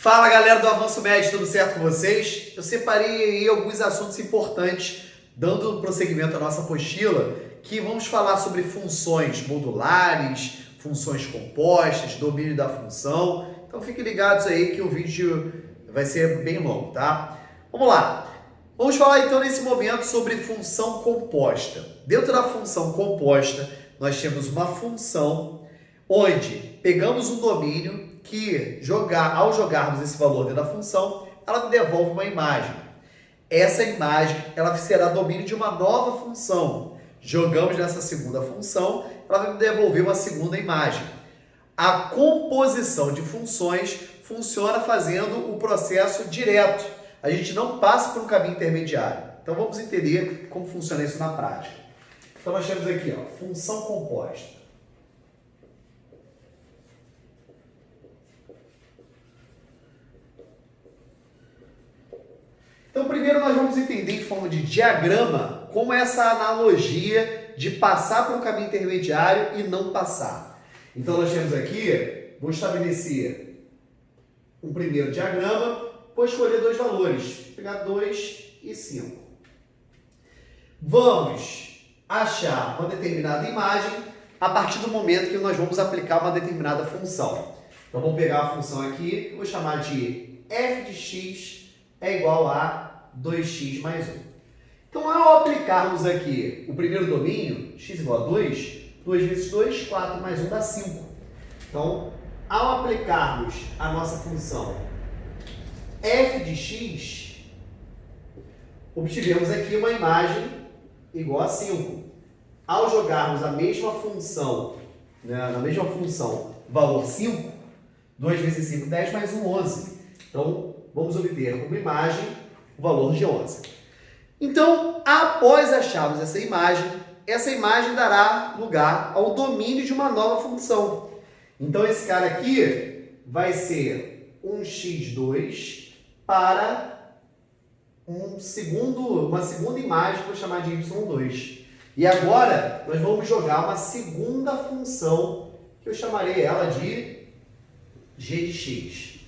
Fala galera do Avanço Médio, tudo certo com vocês? Eu separei aí alguns assuntos importantes, dando prosseguimento à nossa apostila, que vamos falar sobre funções modulares, funções compostas, domínio da função. Então fiquem ligados aí que o vídeo vai ser bem longo, tá? Vamos lá! Vamos falar então nesse momento sobre função composta. Dentro da função composta, nós temos uma função onde pegamos um domínio que, ao jogarmos esse valor dentro da função, ela me devolve uma imagem. Essa imagem ela será domínio de uma nova função. Jogamos nessa segunda função, ela vai me devolver uma segunda imagem. A composição de funções funciona fazendo o processo direto. A gente não passa por um caminho intermediário. Então vamos entender como funciona isso na prática. Então nós temos aqui, função composta. Então, primeiro nós vamos entender em forma de diagrama como é essa analogia de passar por um caminho intermediário e não passar. Então, nós temos aqui, vou estabelecer um primeiro diagrama, vou escolher dois valores, vou pegar 2 e 5. Vamos achar uma determinada imagem a partir do momento que nós vamos aplicar uma determinada função. Então, vou pegar a função aqui, que vou chamar de f de x é igual a 2x mais 1. Então, ao aplicarmos aqui o primeiro domínio, x igual a 2, 2 vezes 2, 4 mais 1 dá 5. Então, ao aplicarmos a nossa função f de x, obtivemos aqui uma imagem igual a 5. Ao jogarmos a mesma função, na mesma função, valor 5, 2 vezes 5, 10 mais 1, 11. Então, vamos obter como imagem o valor de 11. Então, após acharmos essa imagem dará lugar ao domínio de uma nova função. Então, esse cara aqui vai ser um x2 para uma segunda imagem que eu vou chamar de y2. E agora, nós vamos jogar uma segunda função que eu chamarei ela de g de x.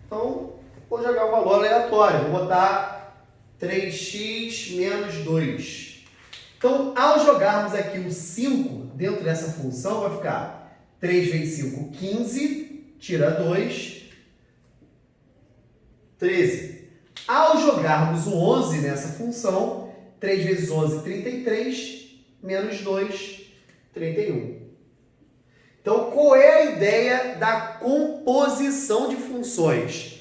Então, vou jogar um valor aleatório, vou botar 3x menos 2. Então, ao jogarmos aqui o 5 dentro dessa função, vai ficar 3 vezes 5, 15, tira 2, 13. Ao jogarmos o 11 nessa função, 3 vezes 11, 33, menos 2, 31. Então, qual é a ideia da composição de funções?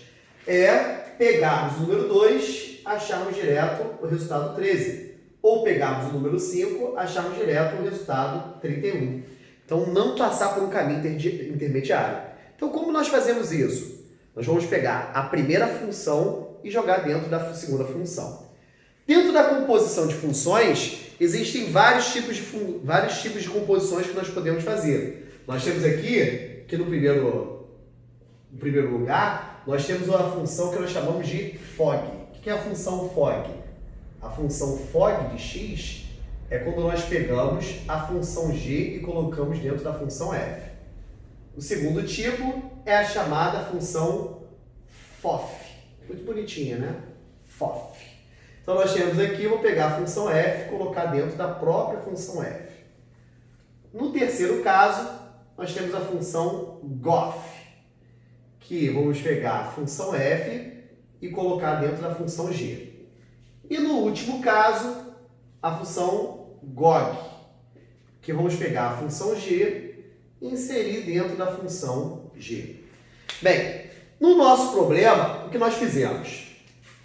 É pegarmos o número 2, acharmos direto o resultado 13. Ou pegarmos o número 5, acharmos direto o resultado 31. Então, não passar por um caminho intermediário. Então, como nós fazemos isso? Nós vamos pegar a primeira função e jogar dentro da segunda função. Dentro da composição de funções, existem vários tipos de composições que nós podemos fazer. Nós temos aqui, que no primeiro lugar, nós temos uma função que nós chamamos de fog. O que é a função fog? A função fog de x é quando nós pegamos a função g e colocamos dentro da função f. O segundo tipo é a chamada função fof. Muito bonitinha, né? Fof. Então nós temos aqui, vou pegar a função f e colocar dentro da própria função f. No terceiro caso, nós temos a função gof, que vamos pegar a função f e colocar dentro da função g. E no último caso, a função gog, que vamos pegar a função g e inserir dentro da função g. Bem, no nosso problema, o que nós fizemos?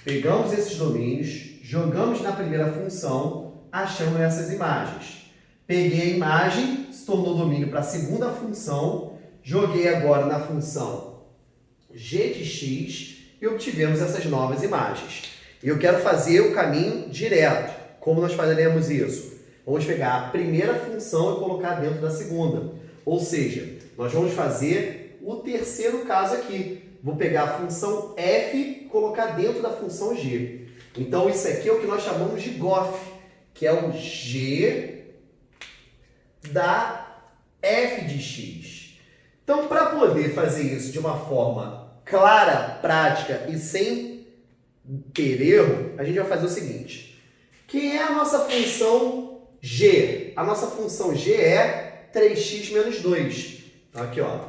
Pegamos esses domínios, jogamos na primeira função, achamos essas imagens. Peguei a imagem, se tornou domínio para a segunda função, joguei agora na função g de x e obtivemos essas novas imagens. Eu quero fazer o caminho direto. Como nós faremos isso? Vamos pegar a primeira função e colocar dentro da segunda. Ou seja, nós vamos fazer o terceiro caso aqui. Vou pegar a função f e colocar dentro da função g. Então, isso aqui é o que nós chamamos de gof, que é o g da f de x. Então, para poder fazer isso de uma forma clara, prática e sem ter erro, a gente vai fazer o seguinte. Quem é a nossa função g? A nossa função g é 3x menos 2. Então, aqui, ó,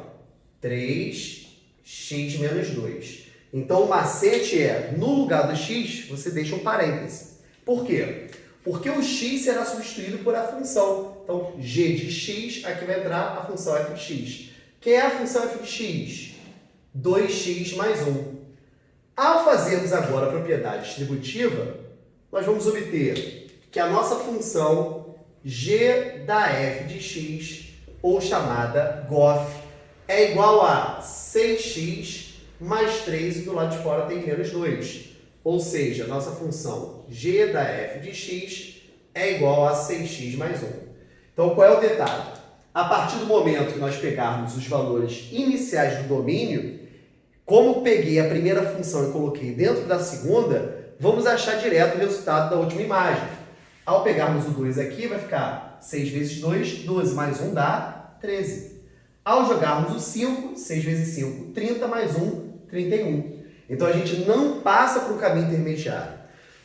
3x menos 2. Então, o macete é, no lugar do x, você deixa um parêntese. Por quê? Porque o x será substituído por a função. Então, g de x, aqui vai entrar a função f de x. Quem é a função f de x? 2x mais 1. Ao fazermos agora a propriedade distributiva, nós vamos obter que a nossa função g da f de x, ou chamada GOF, é igual a 6x mais 3 e do lado de fora tem menos 2. Ou seja, a nossa função g da f de x é igual a 6x mais 1. Então, qual é o detalhe? A partir do momento que nós pegarmos os valores iniciais do domínio, como peguei a primeira função e coloquei dentro da segunda, vamos achar direto o resultado da última imagem. Ao pegarmos o 2 aqui, vai ficar 6 vezes 2, 12 mais 1 dá 13. Ao jogarmos o 5, 6 vezes 5, 30 mais 1, 31. Então, a gente não passa para o caminho intermediário.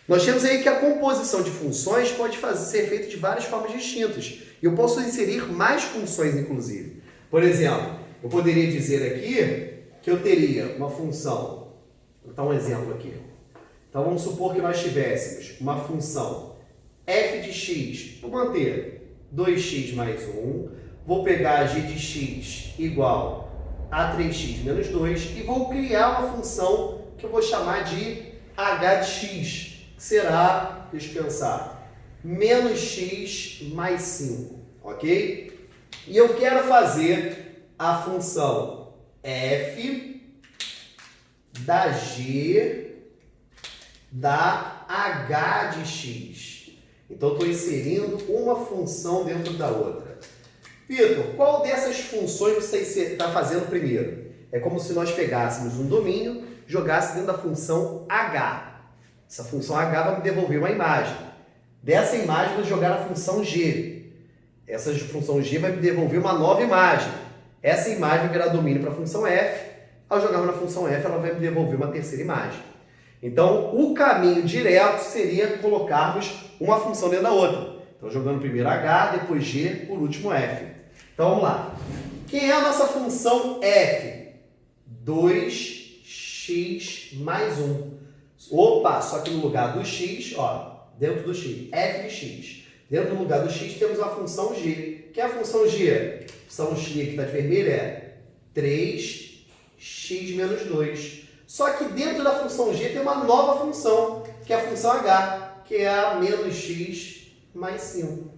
Nós temos aí que a composição de funções pode ser feita de várias formas distintas. E eu posso inserir mais funções, inclusive. Por exemplo, eu poderia dizer aqui que eu teria uma função. Vou dar um exemplo aqui. Então, vamos supor que nós tivéssemos uma função f de x, vou manter 2x mais 1, vou pegar g de x igual a 3x menos 2 e vou criar uma função que eu vou chamar de h de x, que será, deixa eu pensar, menos x mais 5, ok? E eu quero fazer a função f da g da h de x. Então, estou inserindo uma função dentro da outra. Vitor, qual dessas funções você está fazendo primeiro? É como se nós pegássemos um domínio, jogássemos dentro da função h. Essa função h vai me devolver uma imagem. Dessa imagem, vou jogar a função g. Essa função g vai me devolver uma nova imagem. Essa imagem vai virar domínio para a função f. Ao jogar na função f, ela vai me devolver uma terceira imagem. Então, o caminho direto seria colocarmos uma função dentro da outra. Então, jogando primeiro h, depois g, por último f. Então, vamos lá. Quem é a nossa função f? 2x mais 1. Opa, só que no lugar do x, ó, dentro do x, f de x. Dentro do lugar do x temos a função g. Que é a função g? A função x que está de vermelho é 3x menos 2. Só que dentro da função g tem uma nova função, que é a função h, que é a menos x mais 5.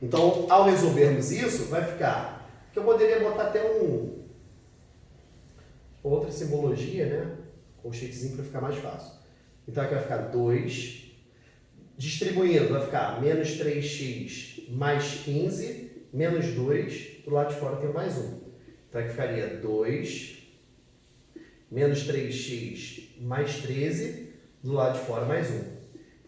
Então, ao resolvermos isso, vai ficar, que eu poderia botar até outra simbologia, né? Colchetezinho para ficar mais fácil. Então, aqui vai ficar 2, distribuindo, vai ficar menos 3x mais 15, menos 2, do lado de fora tem mais 1. Então, aqui ficaria 2, menos 3x mais 13, do lado de fora mais 1.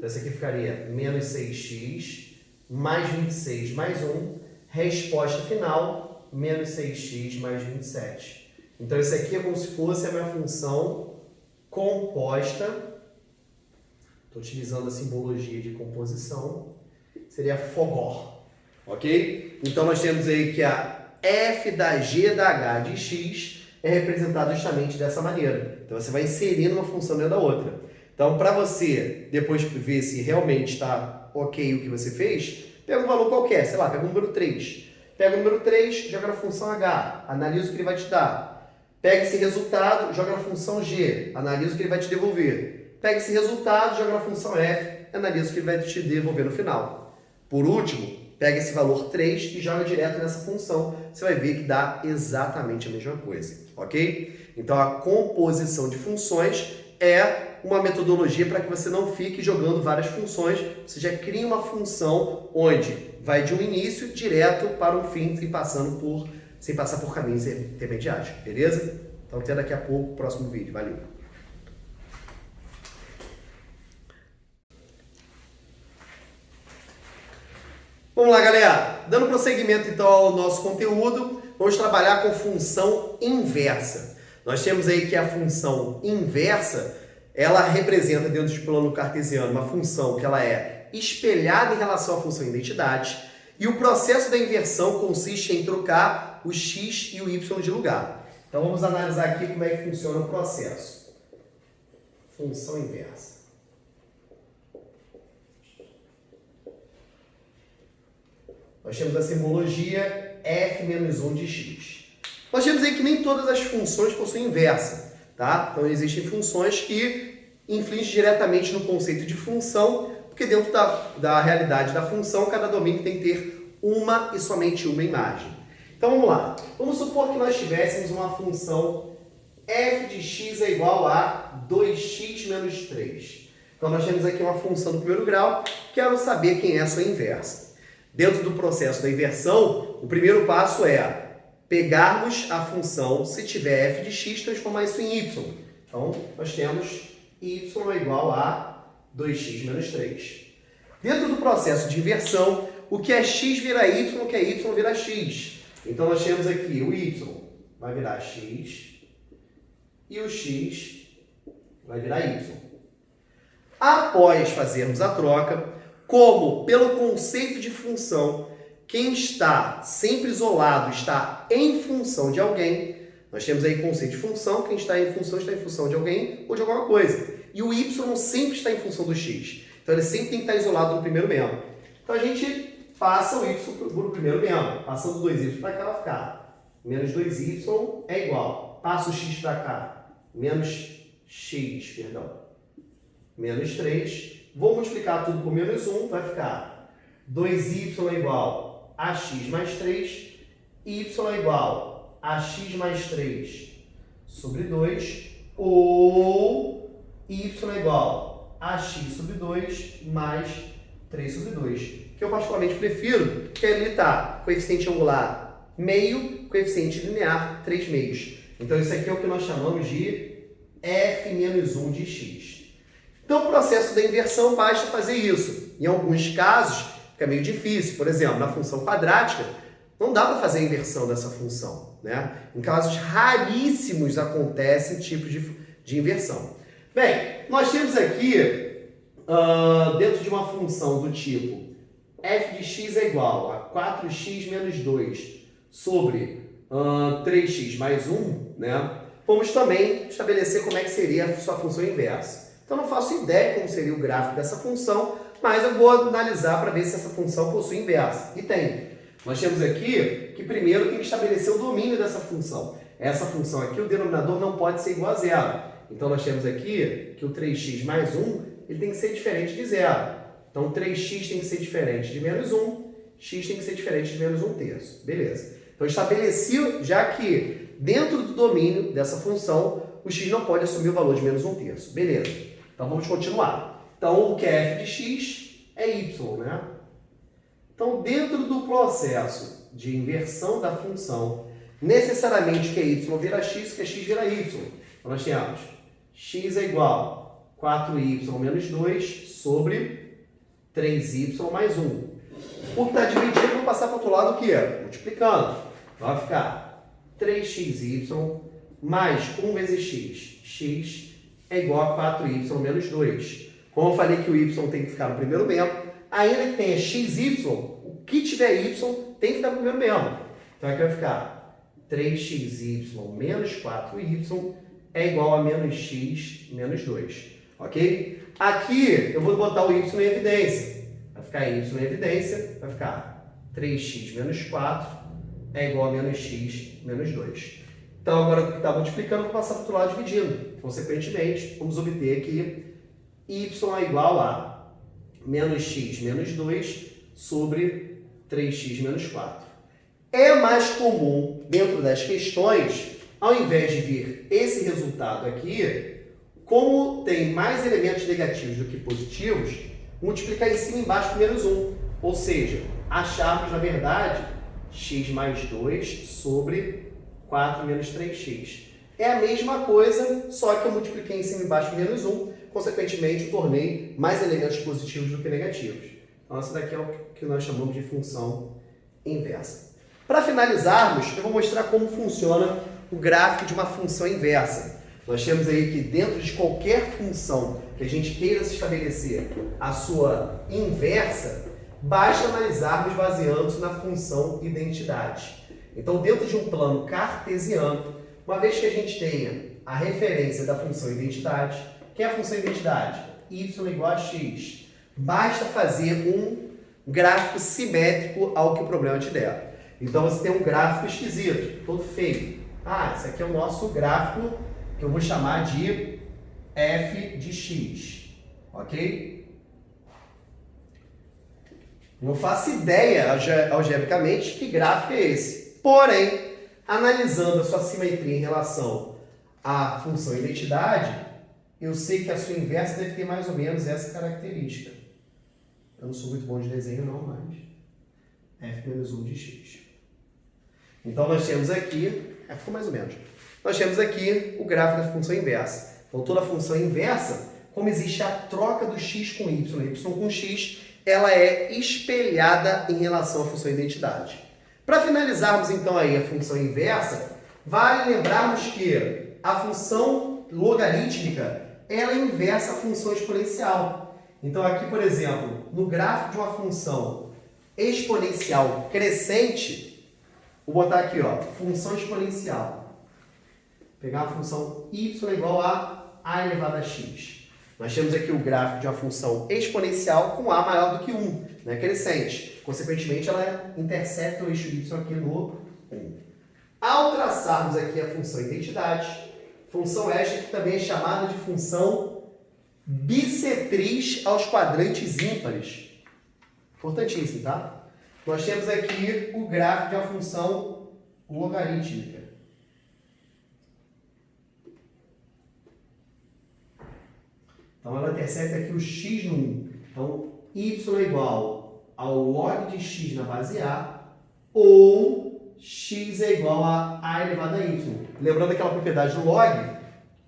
Então, essa aqui ficaria menos 6x mais 26 mais 1. Resposta final, menos 6x mais 27. Então, isso aqui é como se fosse a minha função composta. Estou utilizando a simbologia de composição. Seria Fogor. Ok? Então, nós temos aí que a f da g da h de x é representado justamente dessa maneira. Então, você vai inserindo uma função dentro da outra. Então, para você depois ver se realmente está ok o que você fez, pega um valor qualquer, sei lá, pega o número 3. Pega o número 3, joga na função h, analisa o que ele vai te dar. Pega esse resultado, joga na função g, analisa o que ele vai te devolver. Pega esse resultado, joga na função f, analisa o que ele vai te devolver no final. Por último, pega esse valor 3 e joga direto nessa função. Você vai ver que dá exatamente a mesma coisa, ok? Então, a composição de funções é uma metodologia para que você não fique jogando várias funções. Você já cria uma função onde vai de um início direto para um fim, sem passar por caminhos intermediários, beleza? Então, até daqui a pouco, próximo vídeo. Valeu! Vamos lá, galera. Dando prosseguimento, então, ao nosso conteúdo, vamos trabalhar com função inversa. Nós temos aí que a função inversa, ela representa dentro do plano cartesiano uma função que ela é espelhada em relação à função identidade, e o processo da inversão consiste em trocar o x e o y de lugar. Então vamos analisar aqui como é que funciona o processo. Função inversa. Nós temos a simbologia f menos 1 de x. Nós temos aí que nem todas as funções possuem inversa, tá? Então existem funções que influem diretamente no conceito de função, porque dentro da realidade da função, cada domínio tem que ter uma e somente uma imagem. Então vamos lá. Vamos supor que nós tivéssemos uma função f de x é igual a 2x menos 3. Então nós temos aqui uma função do primeiro grau, quero saber quem é a sua inversa. Dentro do processo da inversão, o primeiro passo é pegarmos a função, se tiver f de x, transformar isso em y. Então, nós temos y é igual a 2x menos 3. Dentro do processo de inversão, o que é x vira y, o que é y vira x. Então, nós temos aqui o y vai virar x e o x vai virar y. Após fazermos a troca, como pelo conceito de função, quem está sempre isolado está em função de alguém, nós temos aí conceito de função, quem está em função de alguém ou de alguma coisa. E o y sempre está em função do x. Então ele sempre tem que estar isolado no primeiro membro. Então a gente passa o y para o primeiro membro. Passando 2y para cá, vai ficar menos 2y é igual. Passa o x para cá. Menos 3. Vou multiplicar tudo por menos 1, vai ficar 2y é igual a x mais 3, y é igual a x mais 3 sobre 2, ou y é igual a x sobre 2 mais 3 sobre 2. Que eu particularmente prefiro, que ele está coeficiente angular meio, coeficiente linear 3 meios. Então isso aqui é o que nós chamamos de f menos 1 de x. Então, o processo da inversão basta fazer isso. Em alguns casos, fica meio difícil. Por exemplo, na função quadrática, não dá para fazer a inversão dessa função, né? Em casos raríssimos acontece esse tipo de inversão. Bem, nós temos aqui, dentro de uma função do tipo f de x é igual a 4x menos 2 sobre 3x mais 1, né? Vamos também estabelecer como é que seria a sua função inversa. Então, eu não faço ideia como seria o gráfico dessa função, mas eu vou analisar para ver se essa função possui inversa. E tem. Nós temos aqui que primeiro tem que estabelecer o domínio dessa função. Essa função aqui, o denominador não pode ser igual a zero. Então, nós temos aqui que o 3x mais 1 ele tem que ser diferente de zero. Então, 3x tem que ser diferente de menos 1, x tem que ser diferente de menos 1/3. Beleza. Então, estabeleci já que dentro do domínio dessa função, o x não pode assumir o valor de menos 1/3. Beleza. Então, vamos continuar. Então, o que é f de x é y, né? Então, dentro do processo de inversão da função, necessariamente o que é y vira x, o que é x vira y. Então, nós temos x é igual a 4y menos 2 sobre 3y mais 1. O que está dividido, vou passar para o outro lado o quê? Multiplicando. Vai ficar 3xy mais 1 vezes x. X é igual a 4y menos 2. Como eu falei que o y tem que ficar no primeiro membro, ainda que tenha xy, o que tiver y tem que ficar no primeiro membro. Então aqui vai ficar 3xy menos 4y é igual a menos x menos 2. Ok? Aqui eu vou botar o y em evidência. Vai ficar y em evidência, vai ficar 3x menos 4 é igual a menos x menos 2. Então, agora que está multiplicando, vou passar para o outro lado dividindo. Consequentemente, vamos obter aqui y é igual a menos x menos 2 sobre 3x menos 4. É mais comum, dentro das questões, ao invés de vir esse resultado aqui, como tem mais elementos negativos do que positivos, multiplicar em cima e embaixo por menos 1. Ou seja, acharmos, na verdade, x mais 2 sobre 4 menos 3x. É a mesma coisa, só que eu multipliquei em cima e embaixo por menos 1. Consequentemente, eu tornei mais elementos positivos do que negativos. Então, essa daqui é o que nós chamamos de função inversa. Para finalizarmos, eu vou mostrar como funciona o gráfico de uma função inversa. Nós temos aí que dentro de qualquer função que a gente queira se estabelecer a sua inversa, basta analisarmos baseando-se na função identidade. Então, dentro de um plano cartesiano, uma vez que a gente tenha a referência da função identidade, que é a função identidade? Y igual a x. Basta fazer um gráfico simétrico ao que o problema te der. Então, você tem um gráfico esquisito, todo feio. Esse aqui é o nosso gráfico que eu vou chamar de f de x, ok? Não faço ideia, algebricamente, que gráfico é esse. Porém, analisando a sua simetria em relação à função identidade, eu sei que a sua inversa deve ter mais ou menos essa característica. Eu não sou muito bom de desenho não, mas f menos 1 de x. Então, nós temos aqui, ficou mais ou menos. Nós temos aqui o gráfico da função inversa. Então, toda função inversa, como existe a troca do x com y, y com x, ela é espelhada em relação à função identidade. Para finalizarmos, então, aí a função inversa, vale lembrarmos que a função logarítmica, ela é inversa à função exponencial. Então, aqui, por exemplo, no gráfico de uma função exponencial crescente, vou botar aqui, função exponencial. Pegar a função y igual a elevado a x. Nós temos aqui o gráfico de uma função exponencial com a maior do que 1, né, crescente. Consequentemente, ela intercepta o eixo y aqui no 1. Ao traçarmos aqui a função identidade, função esta que também é chamada de função bissetriz aos quadrantes ímpares. Importantíssimo, tá? Nós temos aqui o gráfico de uma função logarítmica. Então, ela intercepta aqui o x no 1. Então, y é igual ao log de x na base A, ou x é igual a elevado a y. Lembrando aquela propriedade do log,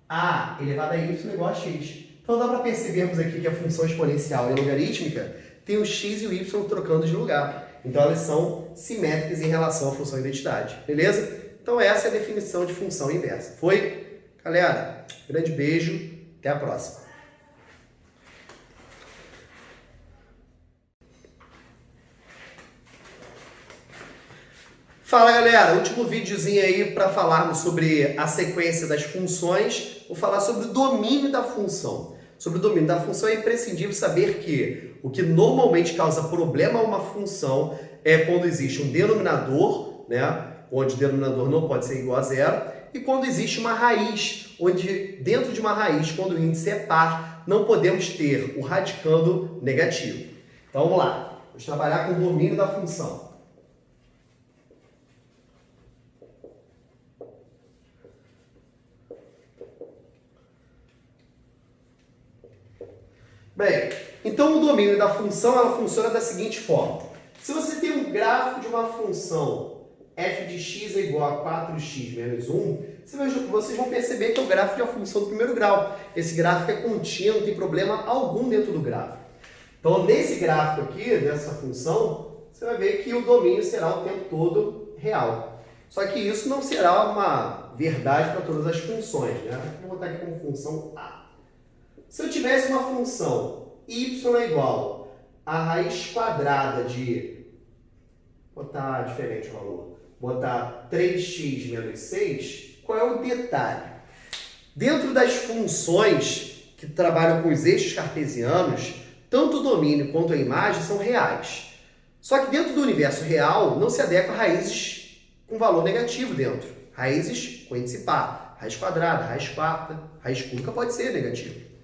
a elevado a y é igual a x. Então, dá para percebermos aqui que a função exponencial e logarítmica tem o x e o y trocando de lugar. Então, elas são simétricas em relação à função identidade. Beleza? Então, essa é a definição de função inversa. Foi? Galera, grande beijo. Até a próxima. Fala galera, último videozinho aí para falarmos sobre a sequência das funções. Vou falar sobre o domínio da função. Sobre o domínio da função é imprescindível saber que o que normalmente causa problema a uma função é quando existe um denominador, né, onde o denominador não pode ser igual a zero, e quando existe uma raiz, onde dentro de uma raiz, quando o índice é par, não podemos ter o radicando negativo. Então vamos lá, vamos trabalhar com o domínio da função. Bem, então o domínio da função ela funciona da seguinte forma. Se você tem um gráfico de uma função f de x é igual a 4x menos 1, vocês vão perceber que é o gráfico de uma função do primeiro grau. Esse gráfico é contínuo, não tem problema algum dentro do gráfico. Então, nesse gráfico aqui, dessa função, você vai ver que o domínio será o tempo todo real. Só que isso não será uma verdade para todas as funções, né? Vou botar aqui como função A. Se eu tivesse uma função y é igual a raiz quadrada de, botar diferente o valor, botar 3x menos 6, qual é o detalhe? Dentro das funções que trabalham com os eixos cartesianos, tanto o domínio quanto a imagem são reais. Só que dentro do universo real não se adequa a raízes com valor negativo dentro. Raízes com índice par, raiz quadrada, raiz quarta, raiz cúbica pode ser negativo.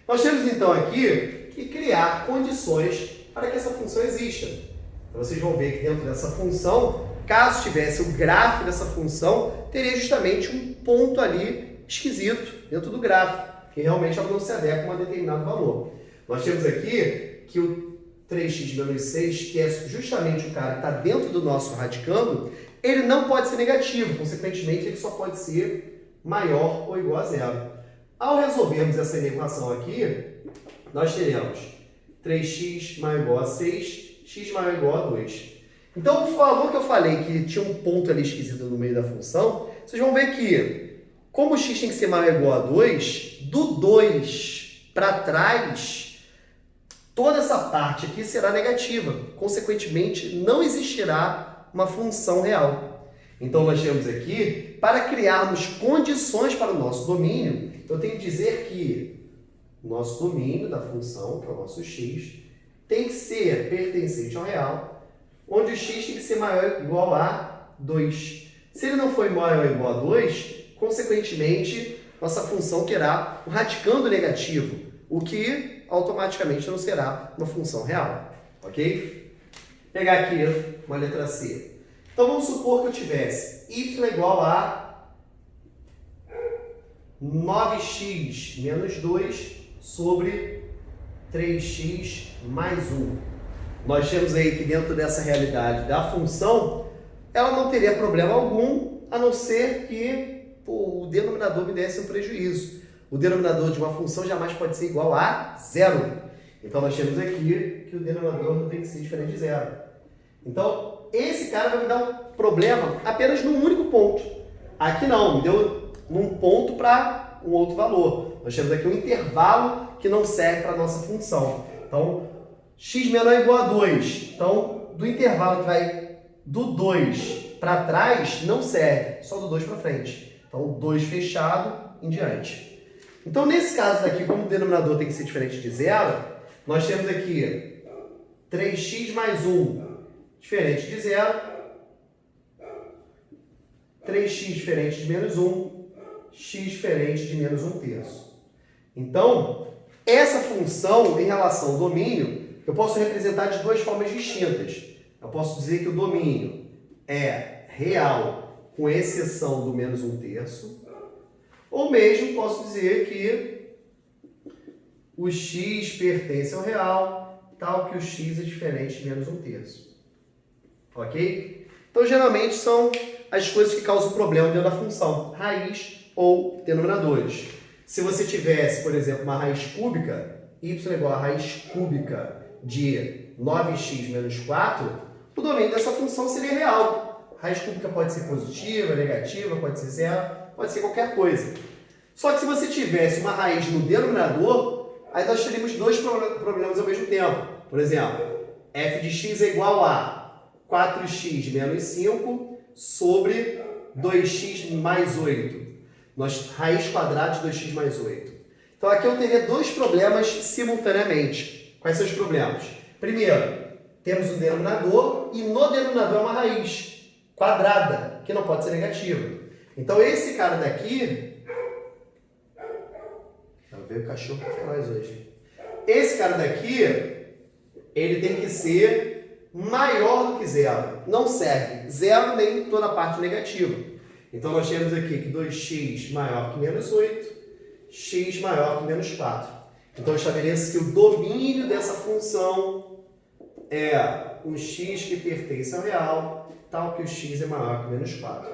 Nós temos então aqui que criar condições para que essa função exista. Então vocês vão ver que dentro dessa função, caso tivesse o gráfico dessa função, teria justamente um ponto ali esquisito dentro do gráfico, que realmente ela não se adequa a um determinado valor. Nós temos aqui que o 3x menos 6, que é justamente o cara que está dentro do nosso radicando, ele não pode ser negativo, consequentemente ele só pode ser maior ou igual a zero. Ao resolvermos essa equação aqui, nós teremos 3x maior ou igual a 6, x maior ou igual a 2. Então, o valor que eu falei que tinha um ponto ali esquisito no meio da função vocês vão ver que, como o x tem que ser maior ou igual a 2, do 2 para trás, toda essa parte aqui será negativa. Consequentemente, não existirá uma função real. Então, nós temos aqui, para criarmos condições para o nosso domínio, eu tenho que dizer que o nosso domínio da função, que é o nosso x, tem que ser pertencente ao real, onde o x tem que ser maior ou igual a 2. Se ele não for maior ou igual a 2, consequentemente, nossa função terá um radicando negativo, o que automaticamente não será uma função real. Ok? Vou pegar aqui uma letra C. Então, vamos supor que eu tivesse y igual a 9x menos 2 sobre 3x mais 1. Nós temos aí que dentro dessa realidade da função, ela não teria problema algum, a não ser que o denominador me desse um prejuízo. O denominador de uma função jamais pode ser igual a zero. Então, nós temos aqui que o denominador não tem que ser diferente de zero. Então, esse cara vai me dar um problema apenas num único ponto. Aqui não, me deu num ponto para um outro valor. Nós temos aqui um intervalo que não serve para a nossa função. Então, x menor ou igual a 2. Então, do intervalo que vai do 2 para trás, não serve, só do 2 para frente. Então, 2 fechado, em diante. Então, nesse caso daqui, como o denominador tem que ser diferente de zero, nós temos aqui 3x mais 1 diferente de zero, 3x diferente de menos 1, x diferente de menos 1/3. Então, essa função em relação ao domínio, eu posso representar de duas formas distintas. Eu posso dizer que o domínio é real, com exceção do menos 1/3, ou mesmo posso dizer que o x pertence ao real, tal que o x é diferente de menos 1/3. Ok? Então, geralmente, são as coisas que causam problema dentro da função, raiz ou denominadores. Se você tivesse, por exemplo, uma raiz cúbica, y igual a raiz cúbica de 9x menos 4, o domínio dessa função seria real. A raiz cúbica pode ser positiva, negativa, pode ser zero, pode ser qualquer coisa. Só que se você tivesse uma raiz no denominador, aí nós teríamos dois problemas ao mesmo tempo. Por exemplo, f de x é igual a 4x menos 5 sobre 2x mais 8. Raiz quadrada de 2x mais 8. Então, aqui eu teria dois problemas simultaneamente. Quais são os problemas? Primeiro, temos um denominador e no denominador é uma raiz quadrada, que não pode ser negativa. Então, esse cara daqui... Veio o cachorro para nós hoje. Esse cara daqui, ele tem que ser maior do que zero. Não serve zero nem toda a parte negativa. Então, nós temos aqui que 2x maior que menos 8, x maior que menos 4. Então, eu estabeleço que o domínio dessa função é um x que pertence ao real, tal que o x é maior que menos 4.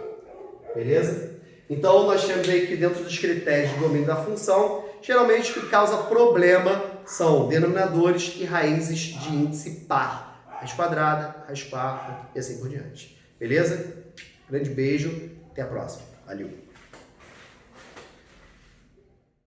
Beleza? Então, nós temos aí que dentro dos critérios de domínio da função, geralmente o que causa problema são denominadores e raízes de índice par. Raiz quadrada, raiz quarta e assim por diante. Beleza? Grande beijo, até a próxima. Valeu!